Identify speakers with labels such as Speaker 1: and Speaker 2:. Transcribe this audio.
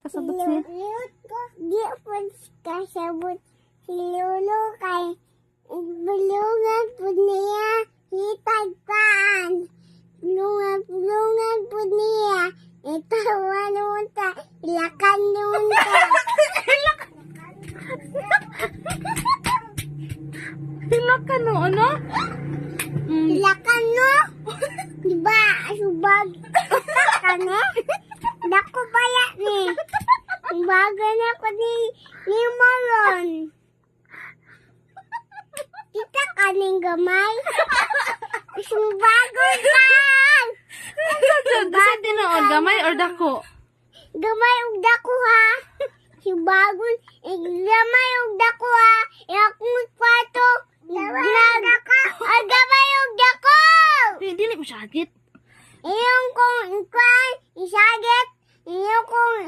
Speaker 1: kasabot siya.
Speaker 2: Di po kasabot si Lolo kay bulungan po niya hitagpaan. Bulungan po niya itawa naman ta, ilakan naman ta.
Speaker 1: Hilakan no, ano?
Speaker 2: Ilakan no? Diba, subag kane? Dako pala ni. Baga na ko ni Maron. Kita kaning gamay. Subago ka!
Speaker 1: Sa tinuod, gamay or dako?
Speaker 2: Gamay og dako ha. Subagon, gamay og dako ha. Iakong pato. Gamay og dako!
Speaker 1: Dili mo sakit.
Speaker 2: Iyong kong isagit. Iyong kong